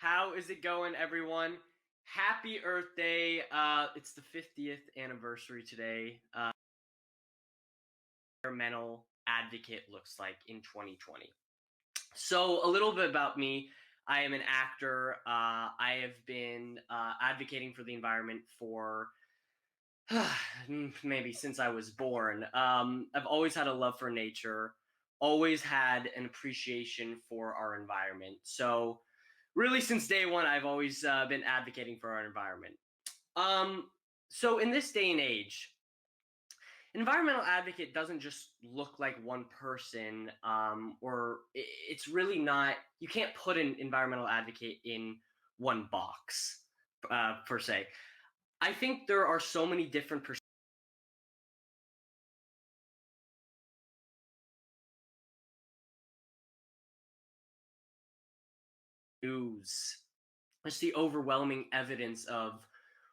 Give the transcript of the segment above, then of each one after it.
How is it going, everyone? Happy Earth Day. It's the 50th anniversary today. Environmental advocate looks like in 2020. So, a little bit about me. I am an actor. I have been advocating for the environment for maybe since I was born. I've always had a love for nature, always had an appreciation for our environment. So, really, since day one, I've always been advocating for our environment. Um, so, in this day and age, environmental advocate doesn't just look like one person, or it's really not. You can't put an environmental advocate in one box, per se. I think there are so many different news, just the overwhelming evidence of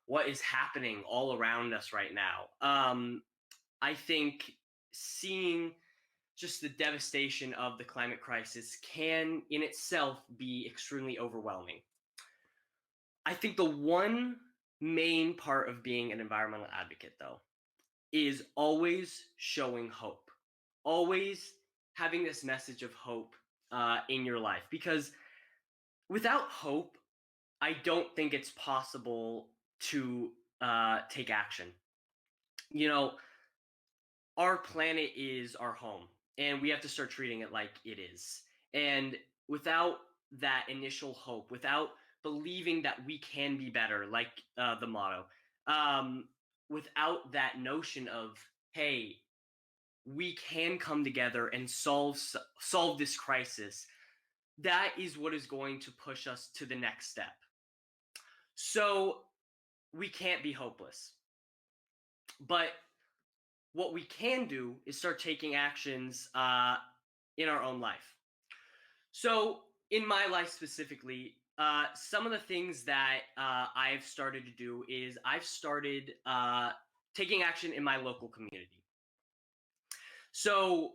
what is happening all around us right now. I think seeing just the devastation of the climate crisis can in itself be extremely overwhelming. I think the one main part of being an environmental advocate, though, is always showing hope, always having this message of hope in your life. Because without hope, I don't think it's possible to take action. You know, our planet is our home, and we have to start treating it like it is. And without that initial hope, without believing that we can be better, like the motto, um, without that notion of, hey, we can come together and solve this crisis, that is what is going to push us to the next step. So we can't be hopeless. But what we can do is start taking actions in our own life. So, in my life specifically, some of the things that I've started to do is I've started taking action in my local community. So,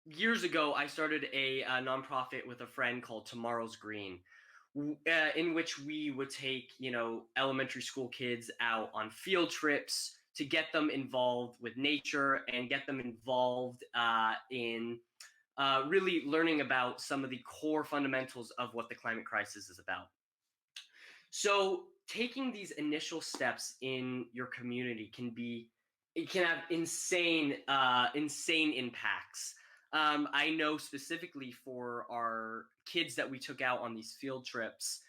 years ago, I started a nonprofit with a friend called Tomorrow's Green, in which we would take, elementary school kids out on field trips to get them involved with nature and get them involved in really learning about some of the core fundamentals of what the climate crisis is about. So taking these initial steps in your community it can have insane impacts. I know specifically for our kids that we took out on these field trips,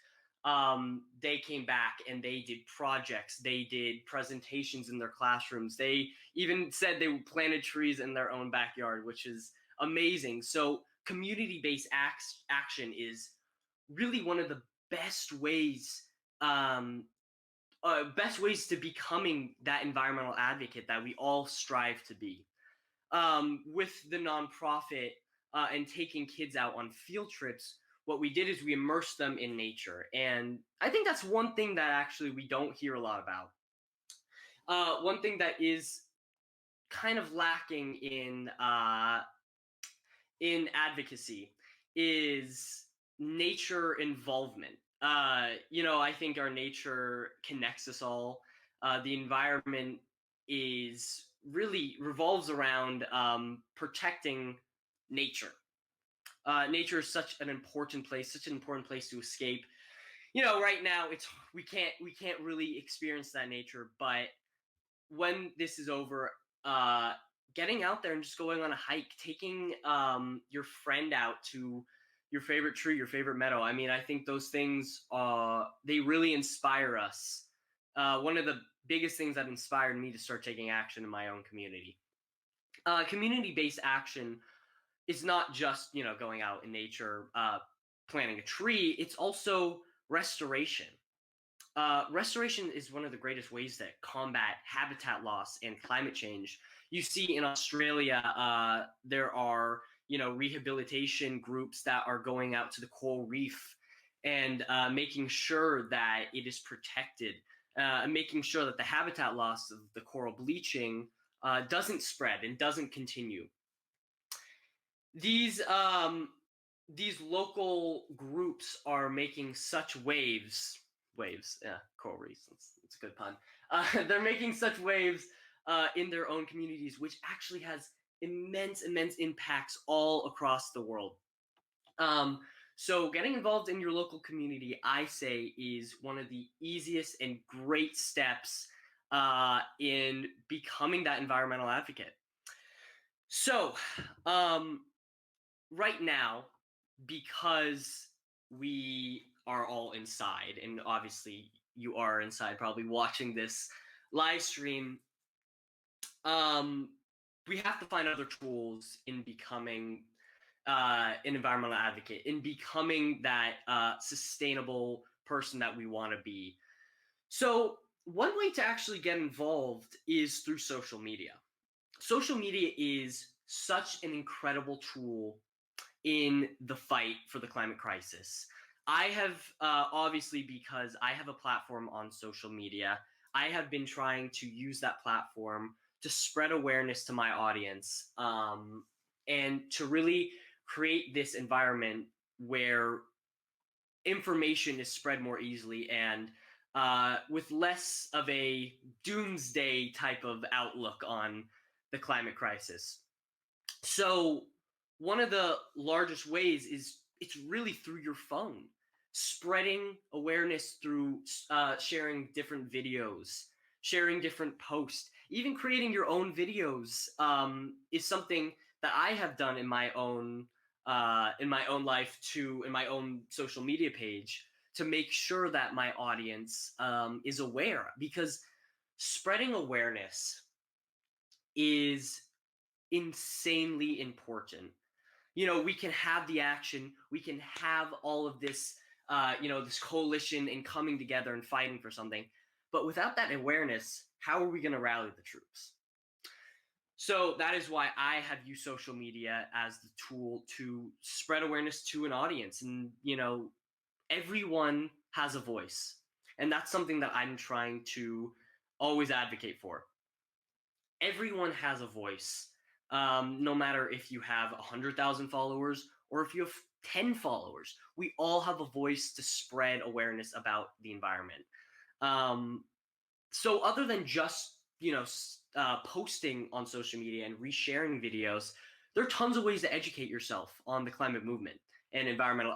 they came back and they did projects, they did presentations in their classrooms. They even said they planted trees in their own backyard, which is amazing. So community-based action is really one of the best ways to becoming that environmental advocate that we all strive to be. With the nonprofit and taking kids out on field trips, what we did is we immersed them in nature. And I think that's one thing that actually we don't hear a lot about. One thing that is kind of lacking in advocacy is nature involvement. I think our nature connects us all. The environment is really revolves around protecting nature. Nature is such an important place to escape. Right now we can't really experience that nature, but when this is over, getting out there and just going on a hike, taking your friend out to your favorite tree, your favorite meadow. I mean, I think those things they really inspire us. One of the biggest things that inspired me to start taking action in my own community. Community-based action is not just going out in nature, planting a tree. It's also restoration. Restoration is one of the greatest ways that combat habitat loss and climate change. You see in Australia, there are rehabilitation groups that are going out to the coral reef and making sure that it is protected, and making sure that the habitat loss of the coral bleaching doesn't spread and doesn't continue. These these local groups are making such waves, yeah, coral reefs, it's a good pun. They're making such waves in their own communities, which actually has immense impacts all across the world. um, so getting involved in your local community, I say, is one of the easiest and great steps in becoming that environmental advocate. So um, right now, because we are all inside, and obviously you are inside, probably watching this live stream, um, we have to find other tools in becoming an environmental advocate, in becoming that sustainable person that we want to be. So, one way to actually get involved is through social media. Social media is such an incredible tool in the fight for the climate crisis. I have, obviously, because I have a platform on social media, I have been trying to use that platform to spread awareness to my audience, and to really create this environment where information is spread more easily, and with less of a doomsday type of outlook on the climate crisis. So one of the largest ways is it's really through your phone, spreading awareness through sharing different videos, sharing different posts, even creating your own videos is something that I have done in my own life, to in my own social media page, to make sure that my audience is aware, because spreading awareness is insanely important. We can have the action, we can have all of this, this coalition and coming together and fighting for something, but without that awareness, how are we going to rally the troops? So that is why I have used social media as the tool to spread awareness to an audience. And, everyone has a voice. And that's something that I'm trying to always advocate for. Everyone has a voice. No matter if you have 100,000 followers or if you have 10 followers, we all have a voice to spread awareness about the environment. Um, so other than just posting on social media and resharing videos, there are tons of ways to educate yourself on the climate movement and environmental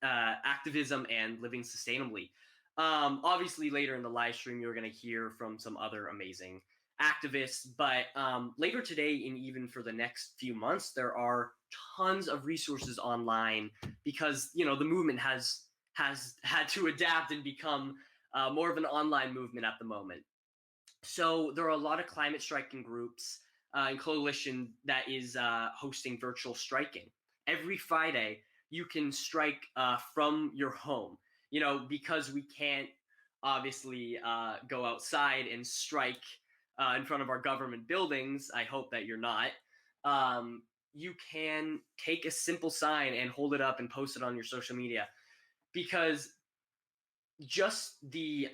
activism and living sustainably. Obviously, later in the live stream, you're going to hear from some other amazing activists, but later today, and even for the next few months, there are tons of resources online, because the movement has had to adapt and become more of an online movement at the moment. So there are a lot of climate striking groups and coalition that is hosting virtual striking. Every Friday, you can strike from your home. Because we can't obviously go outside and strike in front of our government buildings. I hope that you're not. You can take a simple sign and hold it up and post it on your social media, because just the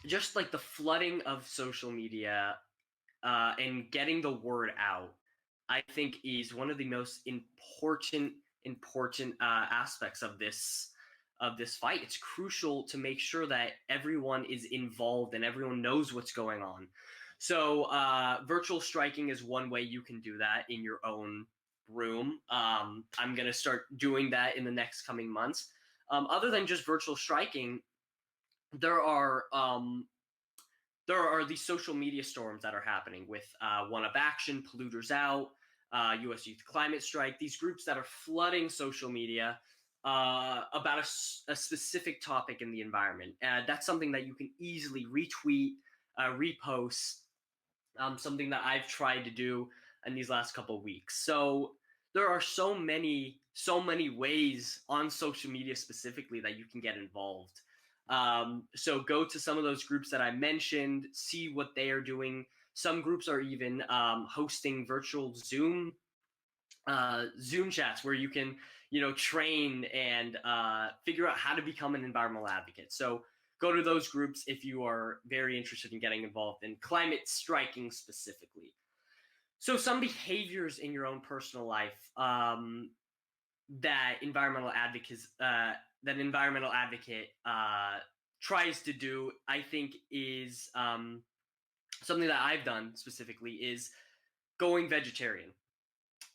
just like the flooding of social media and getting the word out, I think is one of the most important aspects of this fight. It's crucial to make sure that everyone is involved and everyone knows what's going on. So virtual striking is one way you can do that in your own room. I'm going to start doing that in the next coming months. Other than just virtual striking, there are these social media storms that are happening with One Up Action, Polluters Out, U.S. Youth Climate Strike. These groups that are flooding social media about a specific topic in the environment. That's something that you can easily retweet, repost. Something that I've tried to do in these last couple of weeks. So there are so many ways on social media specifically that you can get involved. So go to some of those groups that I mentioned, see what they are doing. Some groups are even hosting virtual Zoom chats where you can, train and figure out how to become an environmental advocate. So go to those groups if you are very interested in getting involved in climate striking specifically. So some behaviors in your own personal life. that environmental advocate tries to do, I think, is something that I've done specifically is going vegetarian.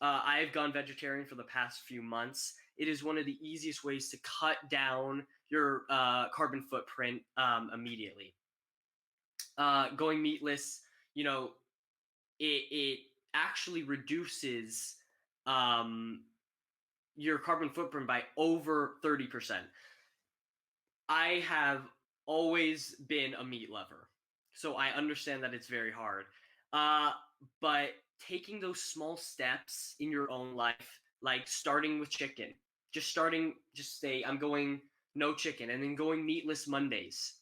I've gone vegetarian for the past few months. It is one of the easiest ways to cut down your carbon footprint immediately. Going meatless, you know, it actually reduces um, your carbon footprint by over 30%. I have always been a meat lover, so I understand that it's very hard. Uh, but taking those small steps in your own life, like starting with chicken, just say, I'm going no chicken, and then going meatless Mondays.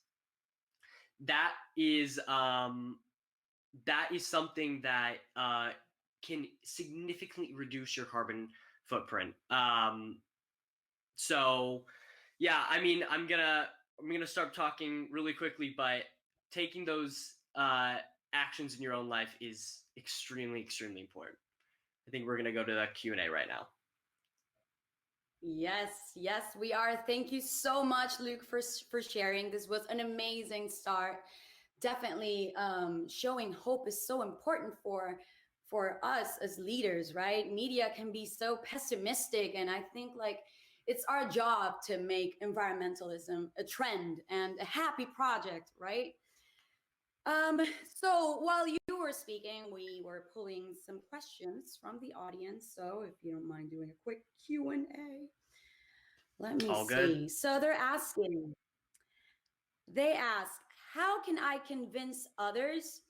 That is something that can significantly reduce your carbon footprint. So yeah, I mean, I'm gonna start talking really quickly, but taking those actions in your own life is extremely important. I think we're gonna go to the Q&A right now. Yes, yes, we are. Thank you so much, Luke, for sharing. This was an amazing start. Definitely showing hope is so important for us as leaders, right? Media can be so pessimistic, and I think like it's our job to make environmentalism a trend and a happy project, right? Um, so while you were speaking, we were pulling some questions from the audience. So if you don't mind doing a quick Q&A, let me All good. see. So they ask, how can I convince others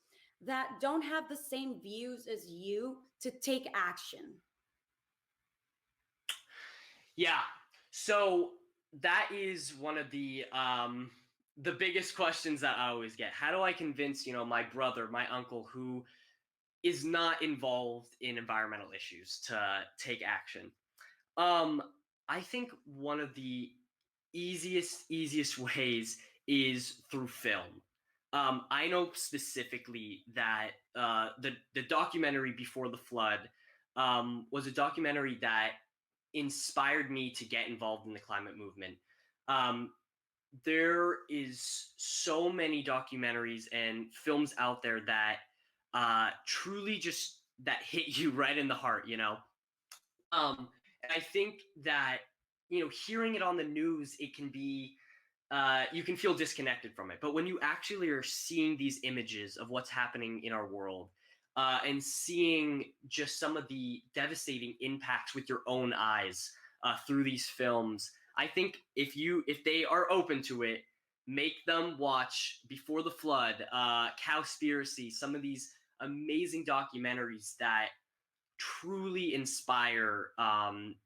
that don't have the same views as you to take action? Yeah. So that is one of the biggest questions that I always get. How do I convince, my brother, my uncle, who is not involved in environmental issues, to take action? Um, I think one of the easiest ways is through film. I know specifically that the documentary Before the Flood was a documentary that inspired me to get involved in the climate movement. Um, there is so many documentaries and films out there that truly just that hit you right in the heart. And I think that hearing it on the news, it can be you can feel disconnected from it. But when you actually are seeing these images of what's happening in our world, and seeing just some of the devastating impacts with your own eyes through these films, I think if they are open to it, make them watch Before the Flood, Cowspiracy, some of these amazing documentaries that truly inspire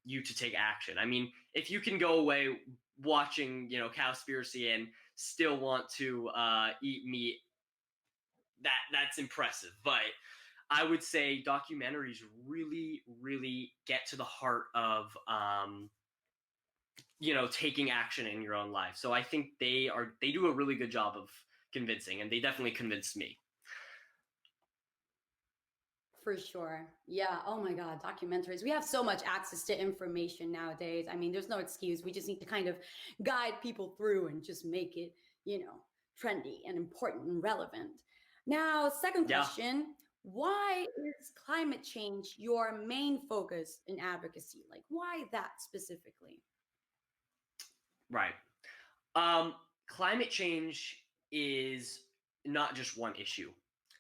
you to take action. I mean, if you can go away watching, Cowspiracy and still want to eat meat, that's impressive. But I would say documentaries really get to the heart of taking action in your own life. So I think they do a really good job of convincing, and they definitely convinced me. For sure. Yeah. Oh my God. Documentaries. We have so much access to information nowadays. I mean, there's no excuse. We just need to kind of guide people through and just make it, trendy and important and relevant. Now, second Yeah, question. Why is climate change your main focus in advocacy? Like, why that specifically? right. Um, Climate change is not just one issue.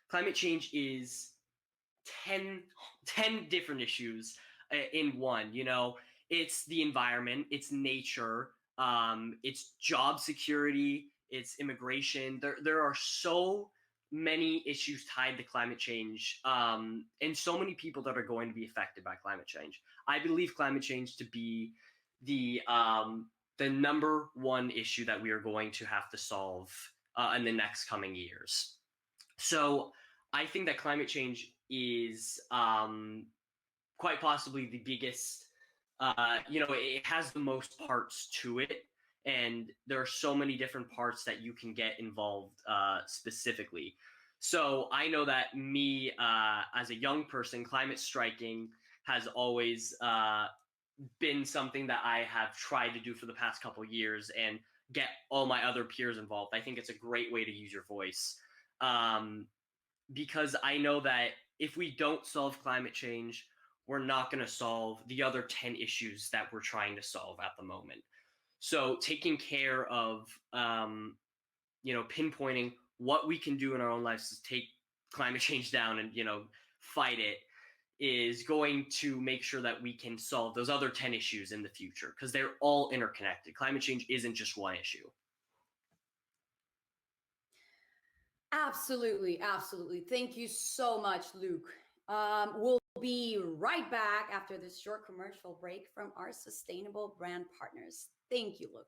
Climate change is 10, 10 different issues in one. It's the environment, it's nature, it's job security, it's immigration. There are so many issues tied to climate change, and so many people that are going to be affected by climate change. I believe climate change to be the the number one issue that we are going to have to solve in the next coming years. So I think that climate change is quite possibly the biggest. It has the most parts to it, and there are so many different parts that you can get involved specifically. So I know that me, as a young person, climate striking has always been something that I have tried to do for the past couple years and get all my other peers involved. I think it's a great way to use your voice, um, because I know that if we don't solve climate change, we're not going to solve the other 10 issues that we're trying to solve at the moment. So taking care of, pinpointing what we can do in our own lives to take climate change down and, fight it is going to make sure that we can solve those other 10 issues in the future because they're all interconnected. Climate change isn't just one issue. Absolutely, absolutely. Thank you so much, Luke. We'll be right back after this short commercial break from our sustainable brand partners. Thank you, Luke.